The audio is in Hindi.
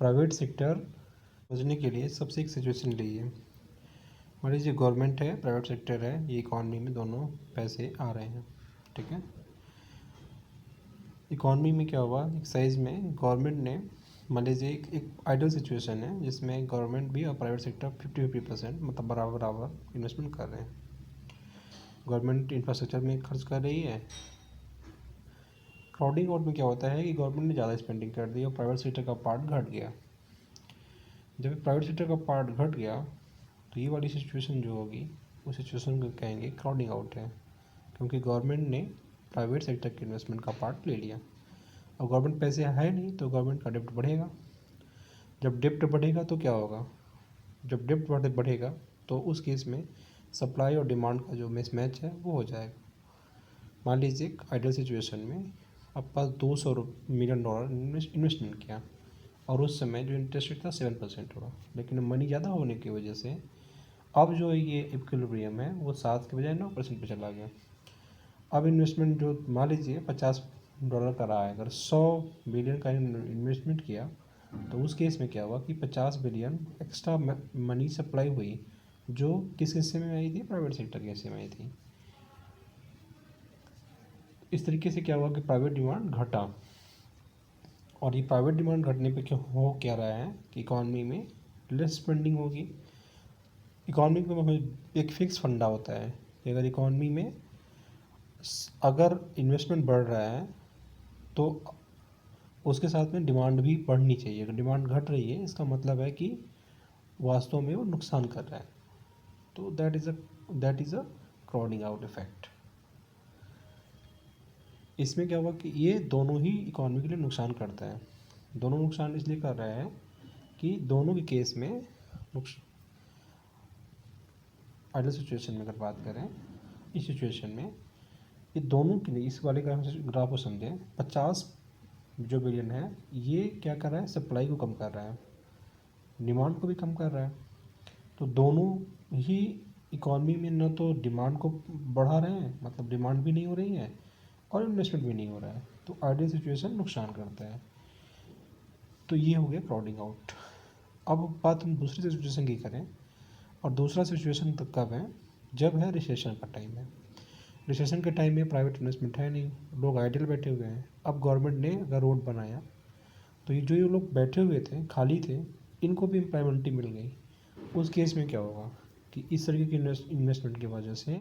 प्राइवेट सेक्टर समझने के लिए सबसे एक सिचुएशन लीजिए। मान लीजिए गवर्नमेंट है, प्राइवेट सेक्टर है, ये इकॉनमी में दोनों पैसे आ रहे हैं, ठीक है। इकॉनमी में क्या हुआ, एक साइज़ में गवर्नमेंट ने, मान लीजिए एक आइडियल सिचुएशन है जिसमें गवर्नमेंट भी और प्राइवेट सेक्टर 50-50% मतलब बराबर बराबर इन्वेस्टमेंट कर रहे हैं। गवर्नमेंट इंफ्रास्ट्रक्चर में खर्च कर रही है। क्राउडिंग आउट में क्या होता है कि गवर्नमेंट ने ज़्यादा स्पेंडिंग कर दी और प्राइवेट सेक्टर का पार्ट घट गया। जब प्राइवेट सेक्टर का पार्ट घट गया तो ये वाली सिचुएशन जो होगी उस सिचुएशन को कहेंगे क्राउडिंग आउट है, क्योंकि गवर्नमेंट ने प्राइवेट सेक्टर के इन्वेस्टमेंट का पार्ट ले लिया। अब गवर्नमेंट पैसे है नहीं तो गवर्नमेंट का डेप्ट बढ़ेगा। जब डेप्ट बढ़ेगा तो क्या होगा, जब डेप्ट बढ़ेगा तो उस केस में सप्लाई और डिमांड का जो मिसमैच है वो हो जाएगा। मान लीजिए एक आइडियल सिचुएशन में आप पास $200 मिलियन इन्वेस्टमेंट किया और उस समय जो इंटरेस्ट रेट था 7% हुआ, लेकिन मनी ज़्यादा होने की वजह से अब जो ये इक्विलिब्रियम है वो 7 के बजाय 9% पे चला गया। अब इन्वेस्टमेंट जो मान लीजिए $50 का रहा है, अगर 100 बिलियन का इन्वेस्टमेंट किया तो उस केस में क्या हुआ कि 50 बिलियन एक्स्ट्रा मनी सप्लाई हुई, जो किस हिस्से में आई थी, प्राइवेट सेक्टर के हिस्से में आई थी। इस तरीके से क्या हुआ कि प्राइवेट डिमांड घटा, और ये प्राइवेट डिमांड घटने पे क्या हो क्या रहा है कि इकॉनमी में लेस स्पेंडिंग होगी। इकॉनमी में एक फिक्स फंडा होता है कि अगर इकॉनमी में अगर इन्वेस्टमेंट बढ़ रहा है तो उसके साथ में डिमांड भी बढ़नी चाहिए। अगर डिमांड घट रही है इसका मतलब है कि वास्तव में वो नुकसान कर रहा है। तो that is a crowding out effect. इसमें क्या हुआ कि ये दोनों ही इकॉनमी के लिए नुकसान करता है। दोनों नुकसान इसलिए कर रहा है कि दोनों के केस में आइडियल सिचुएशन में अगर बात करें, इस सिचुएशन में ये दोनों के लिए, इस वाले ग्राफ को समझें, 50 जो बिलियन है ये क्या कर रहा है, सप्लाई को कम कर रहा है, डिमांड को भी कम कर रहा है। तो दोनों ही इकॉनमी में न तो डिमांड को बढ़ा रहे हैं, मतलब डिमांड भी नहीं हो रही है और इन्वेस्टमेंट भी नहीं हो रहा है, तो आइडियल सिचुएशन नुकसान करता है। तो ये हो गया क्राउडिंग आउट। अब बात हम दूसरी सिचुएशन की करें, और दूसरा सिचुएशन तक कब है, जब है रिसेशन का टाइम है। रिसेशन के टाइम में प्राइवेट इन्वेस्टमेंट है नहीं, लोग आइडियल बैठे हुए हैं। अब गवर्नमेंट ने अगर रोड बनाया तो ये लोग बैठे हुए थे, खाली थे, इनको भी एम्प्लॉयमेंट मिल गई। उस केस में क्या होगा कि इस तरीके की इन्वेस्टमेंट की वजह से